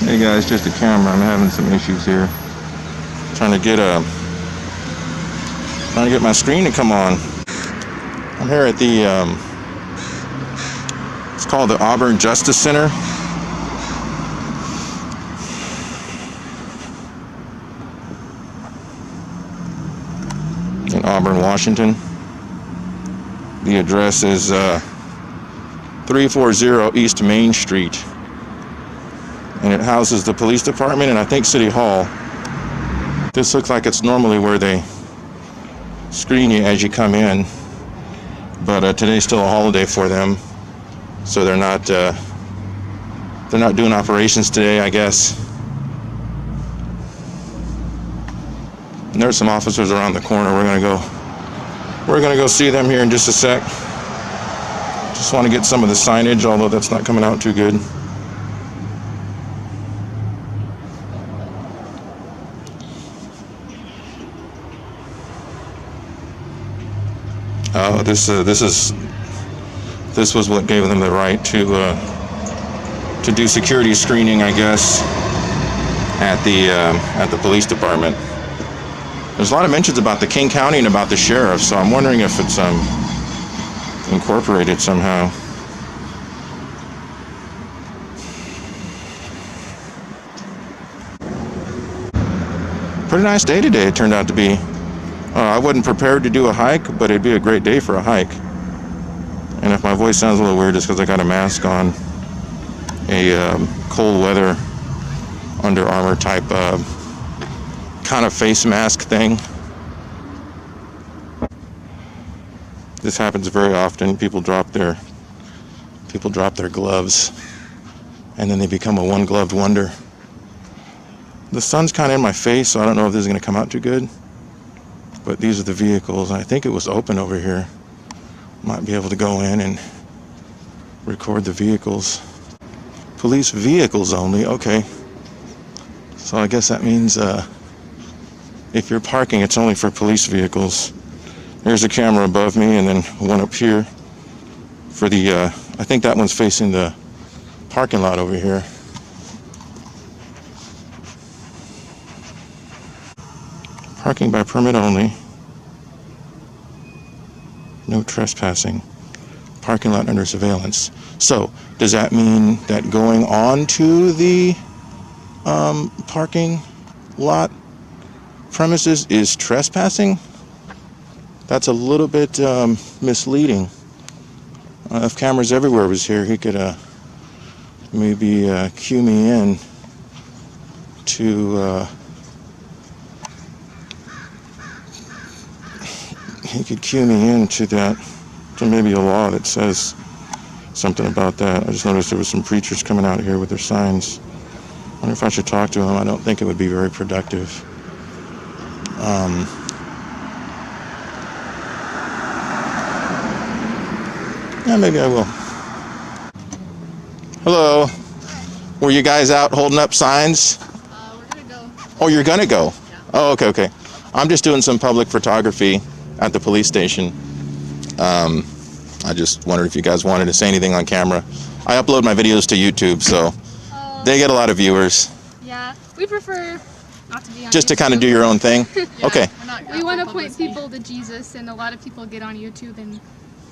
Hey guys, just a camera. I'm having some issues here. Trying to get my screen to come on. I'm here at the it's called the Auburn Justice Center. In Auburn, Washington. The address is 340 East Main Street. And it houses the police department and I think City Hall. This looks like it's normally where they screen you as you come in, but today's still a holiday for them, so they're not doing operations today, I guess. And there's some officers around the corner. We're gonna go see them here in just a sec. Just want to get some of the signage, although that's not coming out too good. This was what gave them the right to do security screening, I guess, at the police department. There's a lot of mentions about the King County and about the sheriff, so I'm wondering if it's incorporated somehow. Pretty nice day today it turned out to be. I wasn't prepared to do a hike, but it'd be a great day for a hike. And if my voice sounds a little weird, it's because I got a mask on, a cold weather Under Armour type kind of face mask thing. This happens very often. People drop their gloves, and then they become a one-gloved wonder. The sun's kind of in my face, so I don't know if this is going to come out too good. But these are the vehicles. I think it was open over here. Might be able to go in and record the vehicles. Police vehicles only, okay. So I guess that means if you're parking, it's only for police vehicles. There's a camera above me and then one up here for the, I think that one's facing the parking lot over here. Parking by permit only. No trespassing. Parking lot under surveillance. So, does that mean that going on to the parking lot premises is trespassing? That's a little bit misleading. If cameras everywhere was here, he could maybe cue me in to he could cue me into that, to maybe a law that says something about that. I just noticed there was some preachers coming out here with their signs. I wonder if I should talk to them. I don't think it would be very productive. Yeah, maybe I will. Hello. Were you guys out holding up signs? We're gonna go. Oh, you're gonna go? Yeah. Oh, okay. I'm just doing some public photography at the police station. I just wondered if you guys wanted to say anything on camera. I upload my videos to YouTube, so they get a lot of viewers. Yeah, we prefer not to be on Just to YouTube. kind of do your own thing? Yeah, Okay. we want to point people to Jesus, and a lot of people get on YouTube and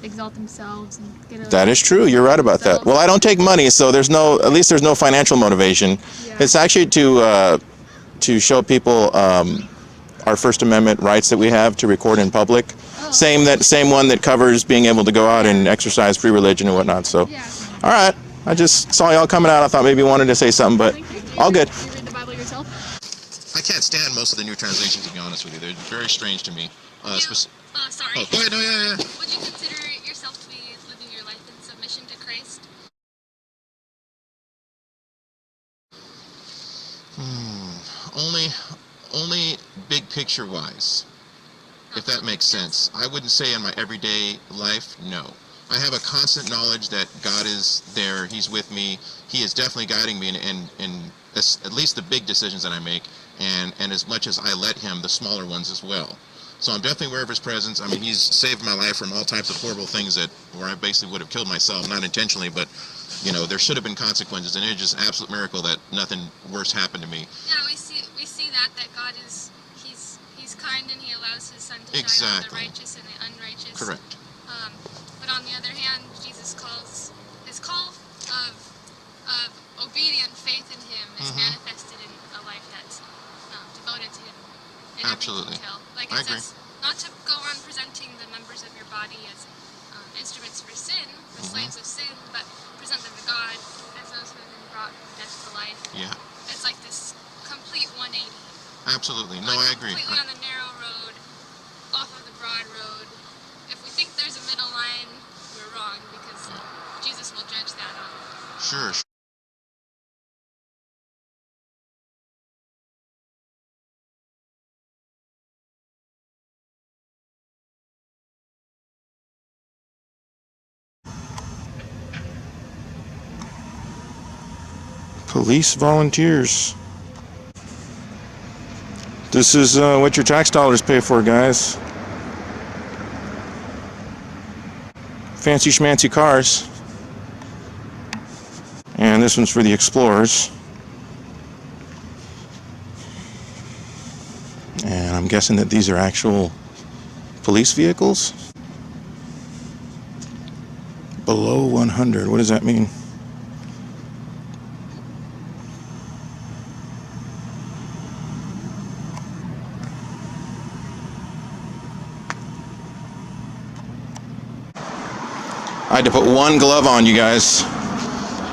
exalt themselves and get a... That is true. You're right about that. Well, I don't take money, so at least there's no financial motivation. Yeah. It's actually to show people our First Amendment rights that we have to record in public. Oh. Same one that covers being able to go out and exercise free religion and whatnot. So, Yeah. all right. I just saw y'all coming out. I thought maybe you wanted to say something, but all good. Do you read the Bible yourself? I can't stand most of the new translations, to be honest with you. They're very strange to me. Sorry. Oh, go ahead. No, yeah. Would you consider yourself to be living your life in submission to Christ? Only big picture wise, if that makes sense. I wouldn't say in my everyday life, no. I have a constant knowledge that God is there. He's with me. He is definitely guiding me in at least the big decisions that I make, and as much as I let him, the smaller ones as well. So I'm definitely aware of his presence. I mean, he's saved my life from all types of horrible things where I basically would have killed myself, not intentionally, but you know, there should have been consequences, and it's just an absolute miracle that nothing worse happened to me. Yeah, we see that God is he's kind and he allows his son to shine on the Exactly. righteous and the unrighteous. Correct. But on the other hand, Jesus calls his call of obedient faith in him is manifested in a life that's devoted to him in Absolutely. every detail. Like I it agree. says, not to go around presenting the members of your body as instruments for sin, the slaves of sin, but present them to God as those who have been brought from death to life. Yeah. It's like this complete 180. Absolutely. No, I agree. Completely on the narrow road, off of the broad road. If we think there's a middle line, we're wrong because Jesus will judge that on. Sure. Police volunteers. This is what your tax dollars pay for, guys. Fancy schmancy cars. And this one's for the Explorers. And I'm guessing that these are actual police vehicles. Below 100. What does that mean? I had to put one glove on, you guys,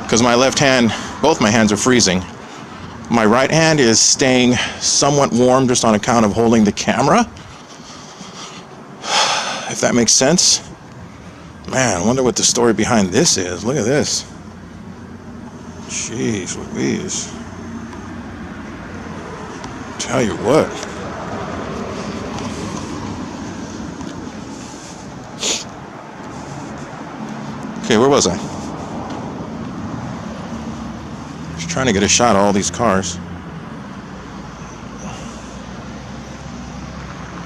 because my left hand, both my hands are freezing. My right hand is staying somewhat warm just on account of holding the camera. If that makes sense. Man, I wonder what the story behind this is. Look at this. Jeez Louise. Tell you what. Okay, where was I? Just trying to get a shot of all these cars.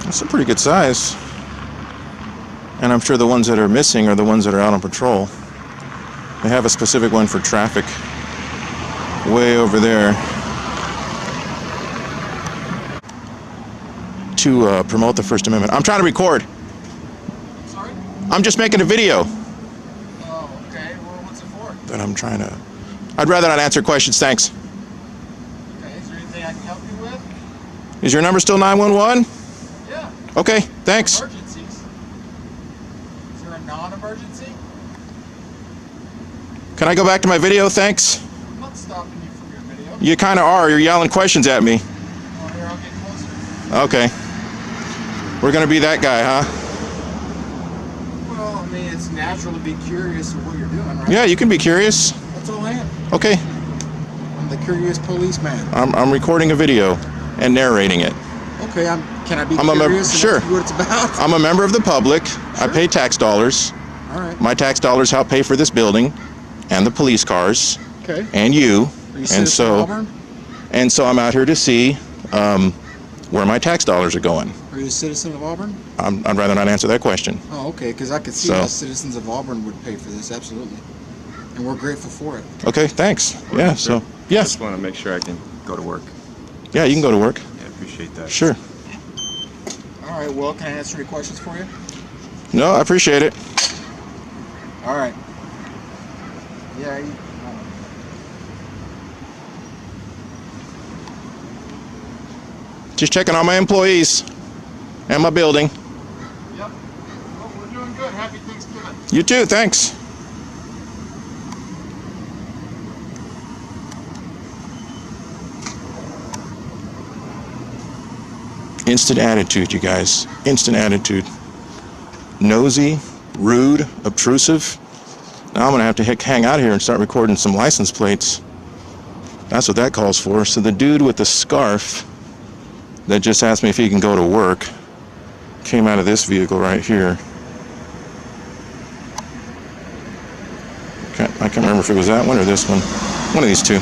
That's a pretty good size. And I'm sure the ones that are missing are the ones that are out on patrol. They have a specific one for traffic way over there to promote the First Amendment. I'm trying to record. Sorry? I'm just making a video. Oh, okay. Well, what's it for? That I'm trying to... I'd rather not answer questions, thanks. Okay, is there anything I can help you with? Is your number still 911? Yeah. Okay, thanks. Emergencies. Is there a non-emergency? Can I go back to my video, thanks? I'm not stopping you from your video. You kind of are. You're yelling questions at me. Oh, here, I'll get closer. Okay. We're going to be that guy, huh? Well, I mean, it's natural to be curious of what you're doing, right? Yeah, you can be curious. That's all I am. Okay. I'm the curious policeman. I'm recording a video and narrating it. Okay, can I be I'm a member. curious and Sure. ask you what it's about? I'm a member of the public. I Sure. pay tax dollars. All right. My tax dollars help pay for this building and the police cars Okay. and you. Are you And citizen of Auburn? so I'm out here to see where my tax dollars are going. Are you a citizen of Auburn? I'd rather not answer that question. Oh, okay, because I could see So- how citizens of Auburn would pay for this, absolutely. And we're grateful for it. Okay, thanks. Yeah, so, yes. Just want to make sure I can go to work. Yeah, you can go to work. Yeah, appreciate that. Sure. All right, well, can I answer any questions for you? No, I appreciate it. All right. Yeah, Just checking on my employees and my building. Yep. Well, we're doing good. Happy Thanksgiving. You too, thanks. Instant attitude, you guys. Instant attitude. Nosy, rude, obtrusive. Now I'm going to have to hang out here and start recording some license plates. That's what that calls for. So the dude with the scarf that just asked me if he can go to work came out of this vehicle right here. I can't remember if it was that one or this one. One of these two.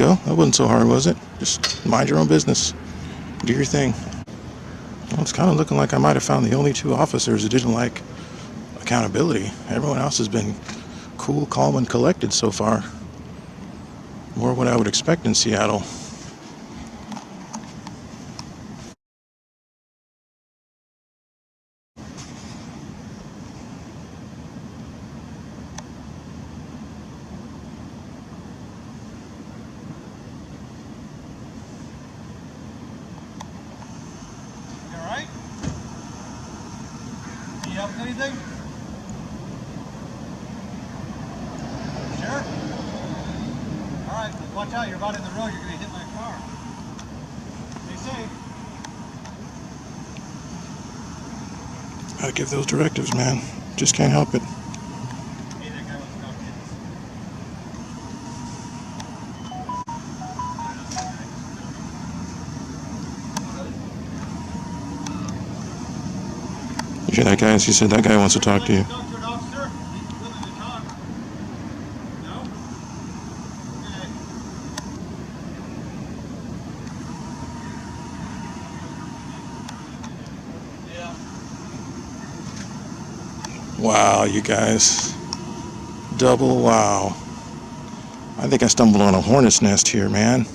go. That wasn't so hard, was it? Just mind your own business. Do your thing. Well, it's kind of looking like I might have found the only two officers who didn't like accountability. Everyone else has been cool, calm, and collected so far. More what I would expect in Seattle. Help with anything? Sure? Alright, watch out, you're about in the road, you're gonna hit my car. Stay safe. Gotta give those directives, man. Just can't help it. Hey, that guy wants to talk to you. You hear that guy? He said that guy wants to talk to you. Talk to an officer? He's willing to talk. No? Okay. Yeah. Wow, you guys. Double wow. I think I stumbled on a hornet's nest here, man.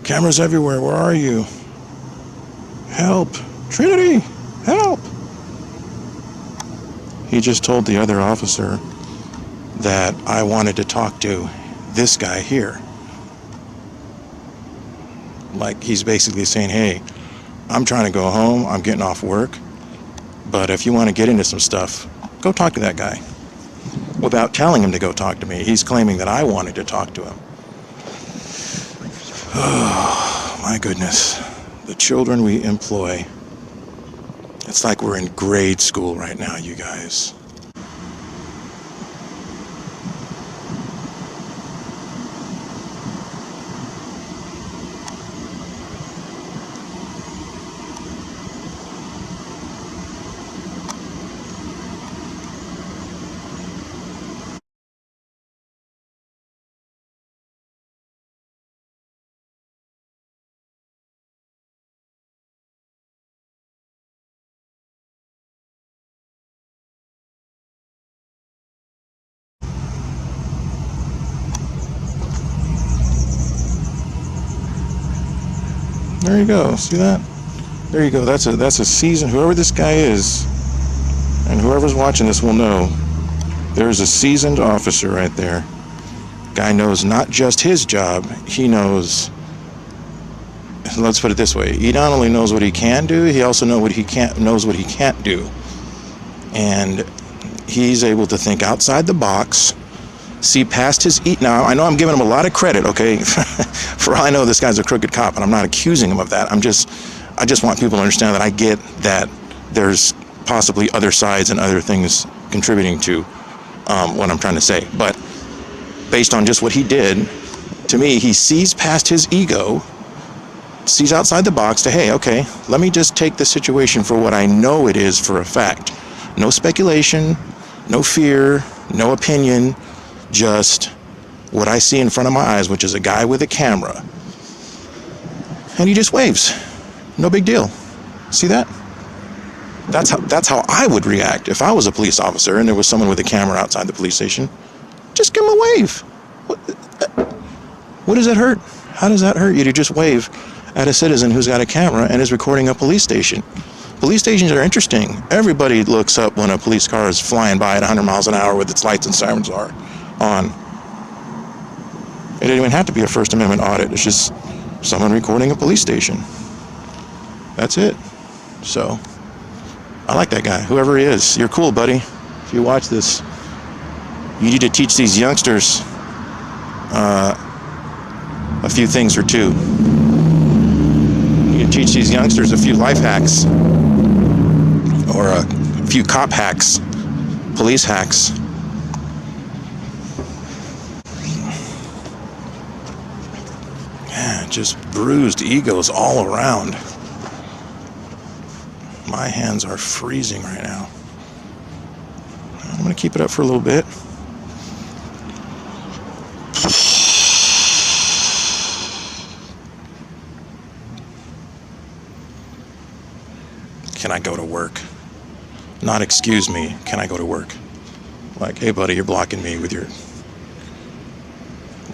Cameras everywhere. Where are you? Help. Trinity, help. He just told the other officer that I wanted to talk to this guy here. Like, he's basically saying, hey, I'm trying to go home. I'm getting off work. But if you want to get into some stuff, go talk to that guy. Without telling him to go talk to me, he's claiming that I wanted to talk to him. Oh, my goodness. The children we employ. It's like we're in grade school right now, you guys. There you go. See that? There you go. That's a seasoned, whoever this guy is, and whoever's watching this will know, there's a seasoned officer right there. Guy knows not just his job, he knows, let's put it this way, he not only knows what he can do, he also knows what he can't do. And he's able to think outside the box, see past his now I know I'm giving him a lot of credit, okay? For all I know, this guy's a crooked cop, and I'm not accusing him of that. I just want people to understand that I get that there's possibly other sides and other things contributing to what I'm trying to say. But based on just what he did, to me, he sees past his ego, sees outside the box to, hey, okay, let me just take the situation for what I know it is for a fact. No speculation, no fear, no opinion, just what I see in front of my eyes, which is a guy with a camera. And he just waves. No big deal. See that? That's how I would react if I was a police officer and there was someone with a camera outside the police station. Just give him a wave. What does that hurt? How does that hurt you to just wave at a citizen who's got a camera and is recording a police station? Police stations are interesting. Everybody looks up when a police car is flying by at 100 miles an hour with its lights and sirens are on. It didn't even have to be a First Amendment audit. It's just someone recording a police station. That's it. So, I like that guy, whoever he is. You're cool, buddy. If you watch this, you need to teach these youngsters a few things or two. You can teach these youngsters a few life hacks, or a few cop hacks, police hacks. Man, just bruised egos all around. My hands are freezing right now. I'm going to keep it up for a little bit. can I go to work? Not excuse me, can I go to work? Like, hey buddy, you're blocking me with your...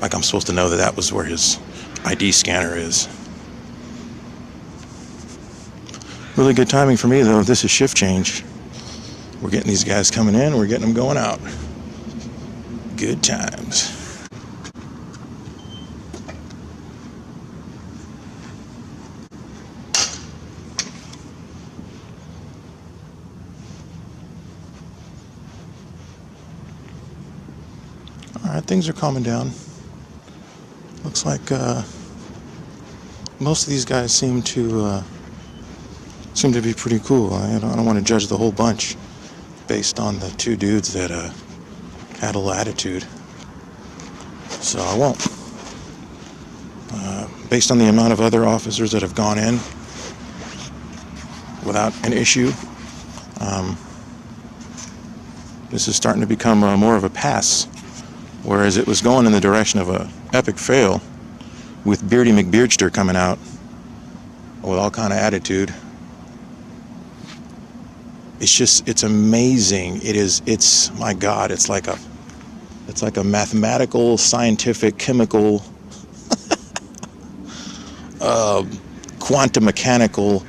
Like I'm supposed to know that that was where his ID scanner is. Really good timing for me though. This is shift change. We're getting these guys coming in, we're getting them going out. Good times. Alright, things are calming down. Looks like most of these guys seem to be pretty cool. I don't want to judge the whole bunch based on the two dudes that had a little attitude. So I won't. Based on the amount of other officers that have gone in without an issue, this is starting to become more of a pass. Whereas it was going in the direction of a epic fail with Beardy McBeardster coming out with all kind of attitude. It's amazing. It's my God, it's like a mathematical, scientific, chemical, quantum mechanical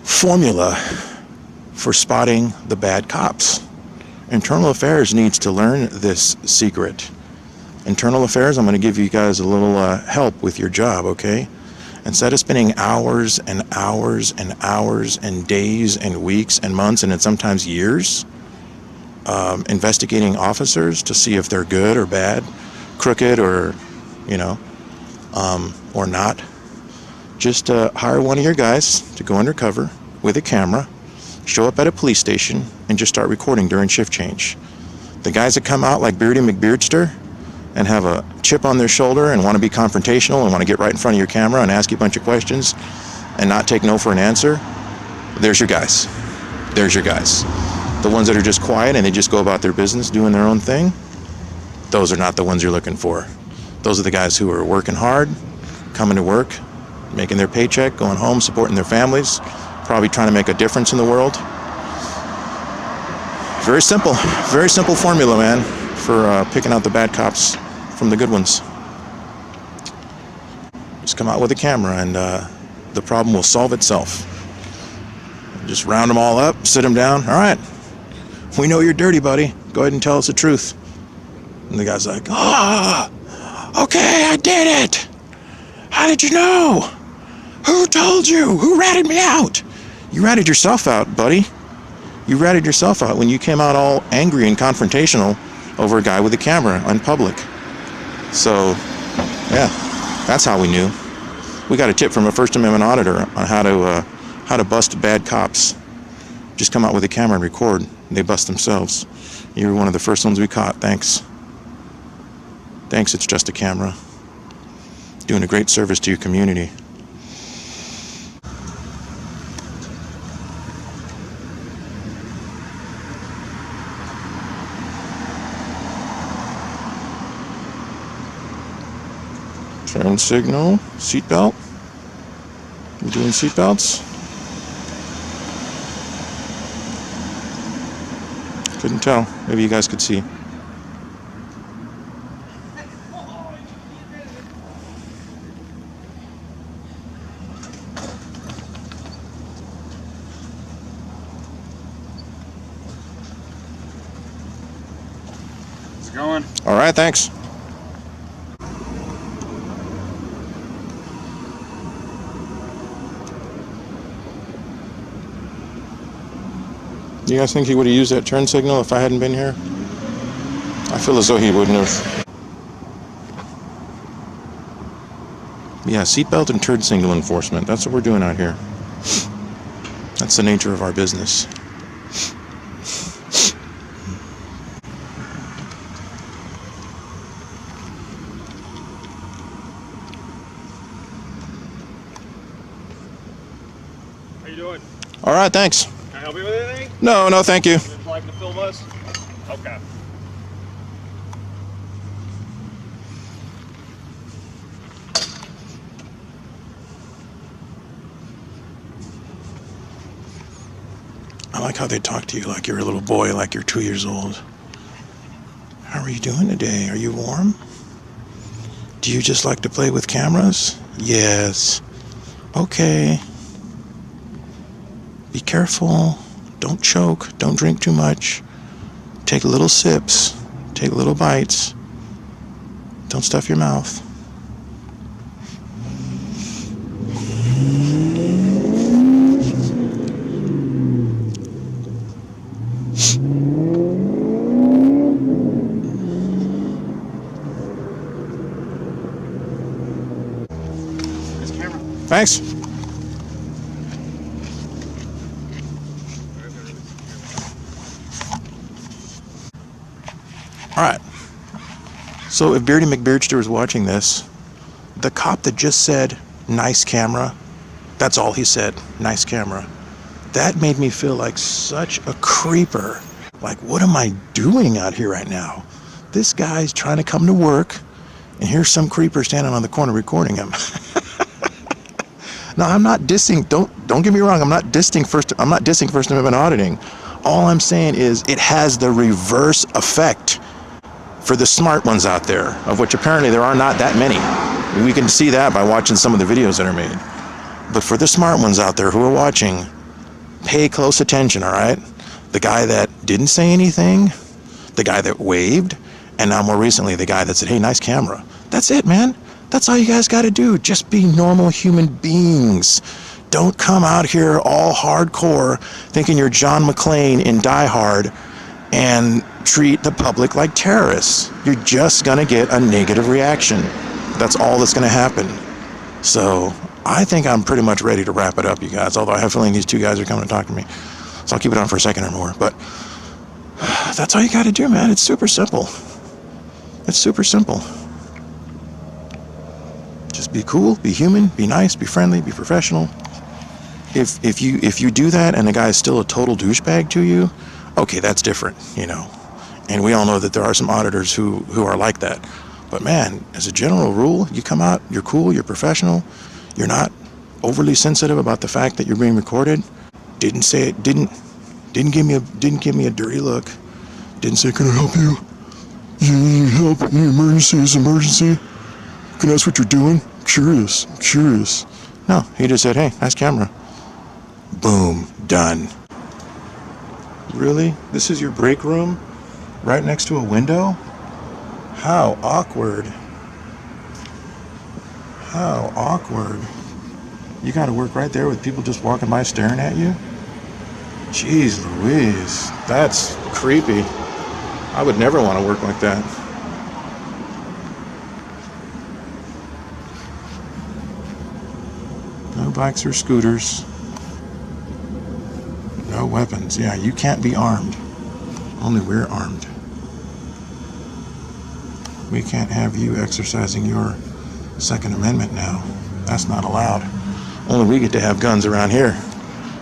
formula for spotting the bad cops. Internal Affairs needs to learn this secret. Internal Affairs, I'm going to give you guys a little help with your job, okay? Instead of spending hours and hours and hours and days and weeks and months and then sometimes years investigating officers to see if they're good or bad, crooked or, or not, just hire one of your guys to go undercover with a camera, show up at a police station, and just start recording during shift change. The guys that come out like Beardy McBeardster and have a chip on their shoulder and want to be confrontational and want to get right in front of your camera and ask you a bunch of questions and not take no for an answer, there's your guys. There's your guys. The ones that are just quiet and they just go about their business doing their own thing, those are not the ones you're looking for. Those are the guys who are working hard, coming to work, making their paycheck, going home, supporting their families, probably trying to make a difference in the world. Very simple formula, man, for picking out the bad cops from the good ones. Just come out with a camera and the problem will solve itself. Just round them all up, sit them down. All right, we know you're dirty, buddy. Go ahead and tell us the truth. And the guy's like, okay, I did it. How did you know? Who told you? Who ratted me out? You ratted yourself out, buddy. You ratted yourself out when you came out all angry and confrontational over a guy with a camera in public. So, yeah, that's how we knew. We got a tip from a First Amendment auditor on how to bust bad cops. Just come out with a camera and record. They bust themselves. You were one of the first ones we caught. Thanks. Thanks, it's just a camera. Doing a great service to your community. Turn signal, seatbelt. You doing seatbelts? Couldn't tell. Maybe you guys could see. How's it going? All right, thanks. You guys think he would have used that turn signal if I hadn't been here? I feel as though he wouldn't have. Yeah, seatbelt and turn signal enforcement. That's what we're doing out here. That's the nature of our business. How you doing? All right, thanks. Can I help you with anything? No, thank you. Would you like to film us? Okay. I like how they talk to you like you're a little boy, like you're 2 years old. How are you doing today? Are you warm? Do you just like to play with cameras? Yes. Okay. Be careful. Don't choke. Don't drink too much. Take little sips. Take little bites. Don't stuff your mouth. This camera. Thanks. All right. So if Beardy McBeardster was watching this, the cop that just said, nice camera, that's all he said, nice camera. That made me feel like such a creeper. Like, what am I doing out here right now? This guy's trying to come to work, and here's some creeper standing on the corner recording him. Now, I'm not dissing, don't get me wrong, I'm not dissing First Amendment auditing. All I'm saying is it has the reverse effect for the smart ones out there, of which apparently there are not that many. We can see that by watching some of the videos that are made. But for the smart ones out there who are watching, pay close attention, all right? The guy that didn't say anything, the guy that waved, and now more recently the guy that said, hey, nice camera. That's it, man. That's all you guys got to do. Just be normal human beings. Don't come out here all hardcore thinking you're John McClane in Die Hard and treat the public like terrorists. You're just going to get a negative reaction. That's all that's going to happen. So I think I'm pretty much ready to wrap it up, you guys, although I have a feeling these two guys are coming to talk to me. So I'll keep it on for a second or more. But that's all you got to do, man. It's super simple. It's super simple. Just be cool, be human, be nice, be friendly, be professional. If you do that and the guy is still a total douchebag to you, okay, that's different, you know. And we all know that there are some auditors who are like that. But man, as a general rule, you come out, you're cool, you're professional, you're not overly sensitive about the fact that you're being recorded. Didn't say it, didn't give me a dirty look. Didn't say, can I help you? You need help? Any emergency is emergency? Can I ask what you're doing? Curious. No, he just said, hey, nice camera. Boom, done. Really? This is your break room? Right next to a window? How awkward. How awkward. You gotta work right there with people just walking by staring at you? Jeez Louise, that's creepy. I would never want to work like that. No bikes or scooters. No weapons. Yeah, you can't be armed. Only we're armed. We can't have you exercising your Second Amendment now. That's not allowed. Only we get to have guns around here.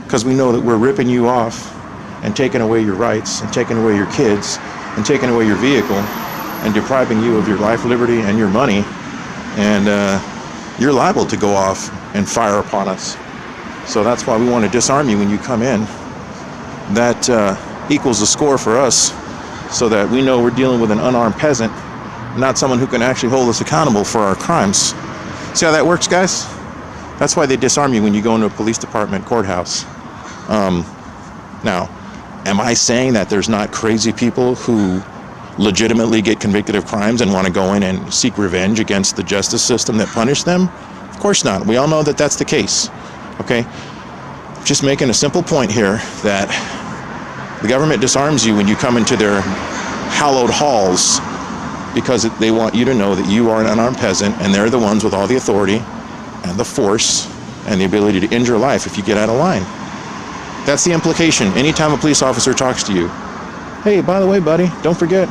Because we know that we're ripping you off and taking away your rights and taking away your kids and taking away your vehicle and depriving you of your life, liberty, and your money. And you're liable to go off and fire upon us. So that's why we want to disarm you when you come in. That equals a score for us so that we know we're dealing with an unarmed peasant, not someone who can actually hold us accountable for our crimes. See how that works, guys? That's why they disarm you when you go into a police department courthouse. Now, am I saying that there's not crazy people who legitimately get convicted of crimes and want to go in and seek revenge against the justice system that punished them? Of course not. We all know that that's the case. Okay? Just making a simple point here that the government disarms you when you come into their hallowed halls because they want you to know that you are an unarmed peasant and they're the ones with all the authority and the force and the ability to end your life if you get out of line. That's the implication. Anytime a police officer talks to you, hey, by the way, buddy, don't forget,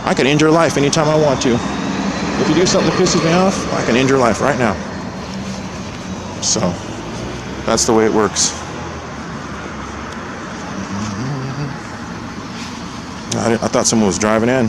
I can end your life anytime I want to. If you do something that pisses me off, I can end your life right now. So, that's the way it works. I thought someone was driving in.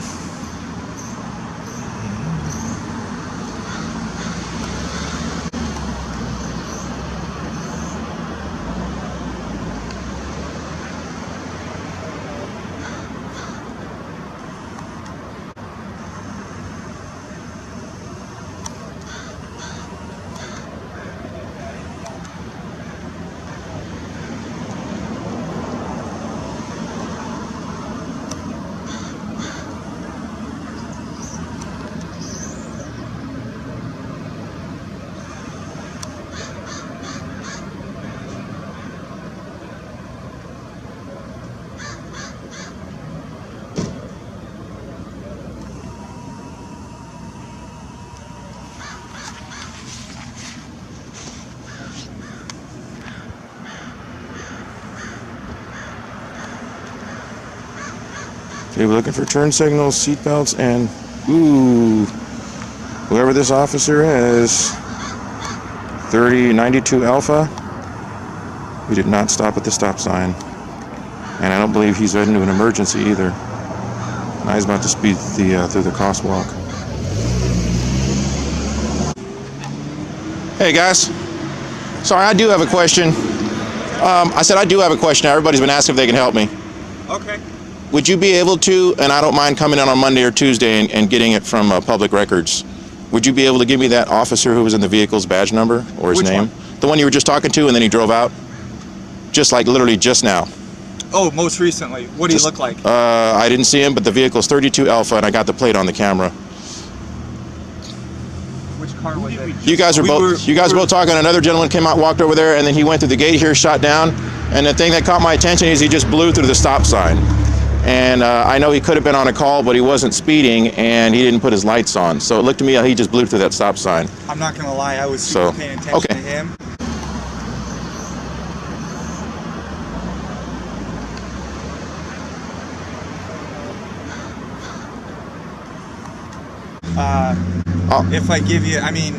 Okay, we're looking for turn signals, seat belts, and ooh, whoever this officer is, 3092 Alpha. He did not stop at the stop sign, and I don't believe he's heading to an emergency either. Now he's about to speed through the crosswalk. Hey guys, sorry, I do have a question. I said I do have a question. Everybody's been asking if they can help me. Okay. Would you be able to, and I don't mind coming in on Monday or Tuesday and getting it from public records, would you be able to give me that officer who was in the vehicle's badge number or his Which name? one? The one you were just talking to and then he drove out? Just like literally just now. Oh, most recently. What do you look like? I didn't see him, but the vehicle's 32 Alpha and I got the plate on the camera. Which car was it? You guys were both talking. Another gentleman came out, walked over there, and then he went through the gate here, shot down. And the thing that caught my attention is he just blew through the stop sign. And I know he could have been on a call, but he wasn't speeding, and he didn't put his lights on. So it looked to me like he just blew through that stop sign. I'm not gonna lie, I was super paying attention to him. If I give you, I mean,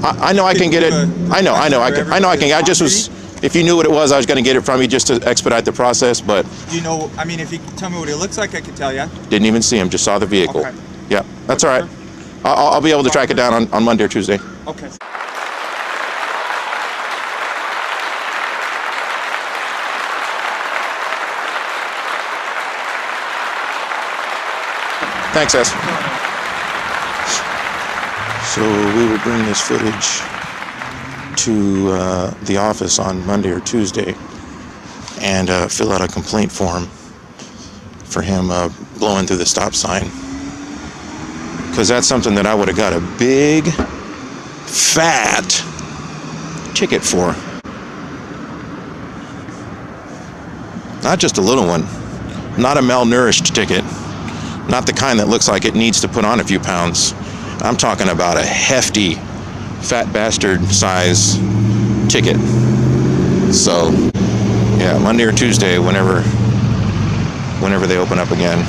I know I can get it. I know I can. I just was. If you knew what it was, I was going to get it from you just to expedite the process. But you know, I mean, if you tell me what it looks like, I could tell you. Didn't even see him. Just saw the vehicle. Okay. Yeah, that's all right. I'll be able to track it down on Monday or Tuesday. Okay. Thanks, S. So we will bring this footage to the office on Monday or Tuesday and fill out a complaint form for him blowing through the stop sign. Because that's something that I would have got a big, fat ticket for. Not just a little one. Not a malnourished ticket. Not the kind that looks like it needs to put on a few pounds. I'm talking about a hefty, fat bastard size ticket. So, yeah, Monday or Tuesday, whenever they open up again.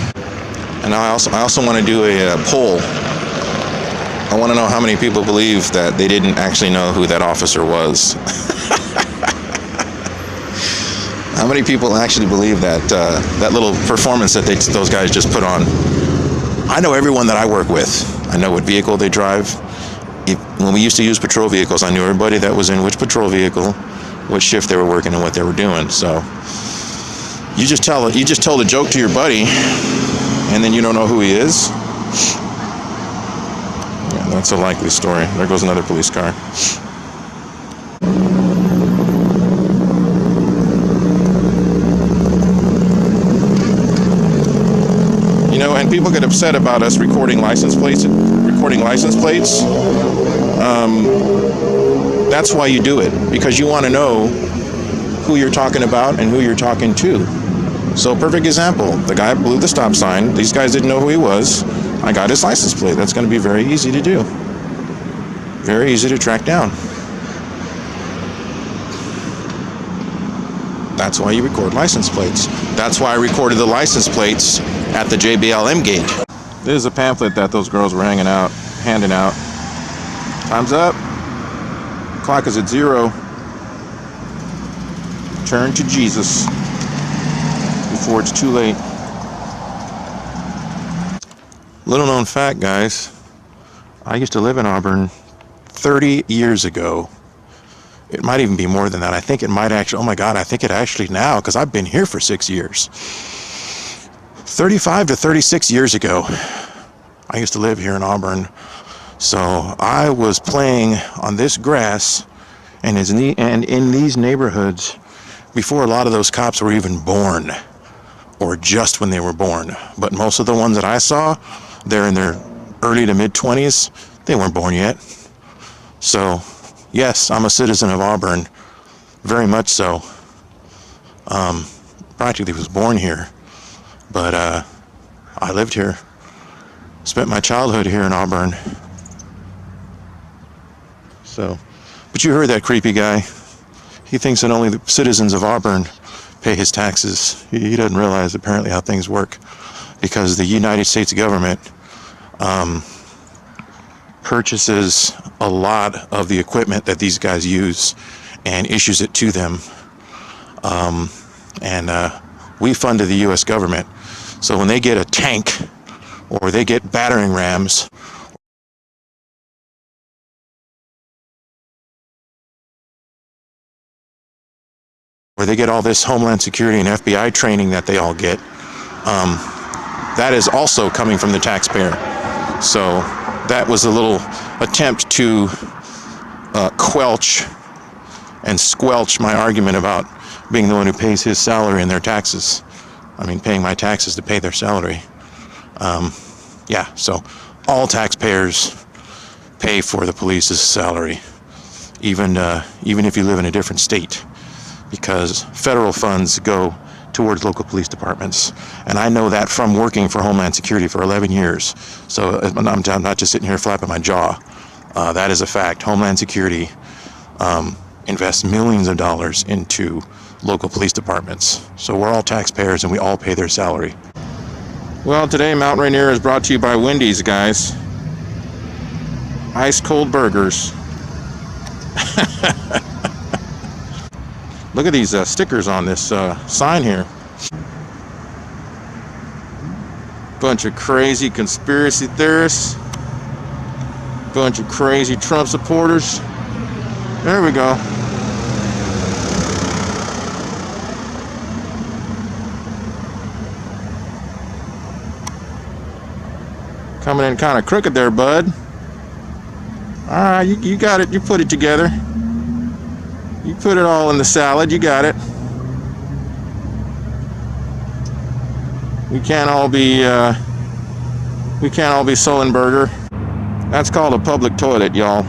And I also want to do a poll. I want to know how many people believe that they didn't actually know who that officer was. How many people actually believe that that little performance that those guys just put on? I know everyone that I work with. I know what vehicle they drive. When we used to use patrol vehicles, I knew everybody that was in which patrol vehicle, what shift they were working, and what they were doing. So you just told a joke to your buddy, and then you don't know who he is. Yeah, that's a likely story. There goes another police car. And people get upset about us recording license plates. That's why you do it, because you want to know who you're talking about and who you're talking to. So, perfect example, the guy blew the stop sign. These guys didn't know who he was. I got his license plate. That's going to be very easy to do. Very easy to track down. That's why you record license plates. That's why I recorded the license plates at the JBLM gate. This is a pamphlet that those girls were handing out. Time's up. Clock is at 0. Turn to Jesus before it's too late. Little known fact, guys. I used to live in Auburn 30 years ago. It might even be more than that. I think it might actually, oh my God, I think it actually now, because I've been here for 6 years. 35 to 36 years ago, I used to live here in Auburn. So I was playing on this grass and in these neighborhoods before a lot of those cops were even born, or just when they were born. But most of the ones that I saw, they're in their early to mid-20s. They weren't born yet. So, yes, I'm a citizen of Auburn, very much so. Practically was born here, but I lived here, spent my childhood here in Auburn. So, but you heard that creepy guy. He thinks that only the citizens of Auburn pay his taxes. He doesn't realize apparently how things work. because the United States government purchases a lot of the equipment that these guys use and issues it to them. We funded the U.S. government. So when they get a tank or they get battering rams, or they get all this Homeland Security and FBI training that they all get, that is also coming from the taxpayer. So that was a little attempt to quelch and squelch my argument about being the one who pays his salary and their taxes. I mean, paying my taxes to pay their salary. Yeah, so all taxpayers pay for the police's salary, even if you live in a different state, because federal funds go towards local police departments. And I know that from working for Homeland Security for 11 years. So I'm not just sitting here flapping my jaw. That is a fact. Homeland Security invests millions of dollars into local police departments. So we're all taxpayers and we all pay their salary. Well, today Mount Rainier is brought to you by Wendy's, guys. Ice cold burgers. Look at these stickers on this sign here. Bunch of crazy conspiracy theorists. Bunch of crazy Trump supporters. There we go. Coming in kind of crooked there, bud. All right, you got it. You put it together. You put it all in the salad. You got it. We can't all be Sullenberger. That's called a public toilet, y'all.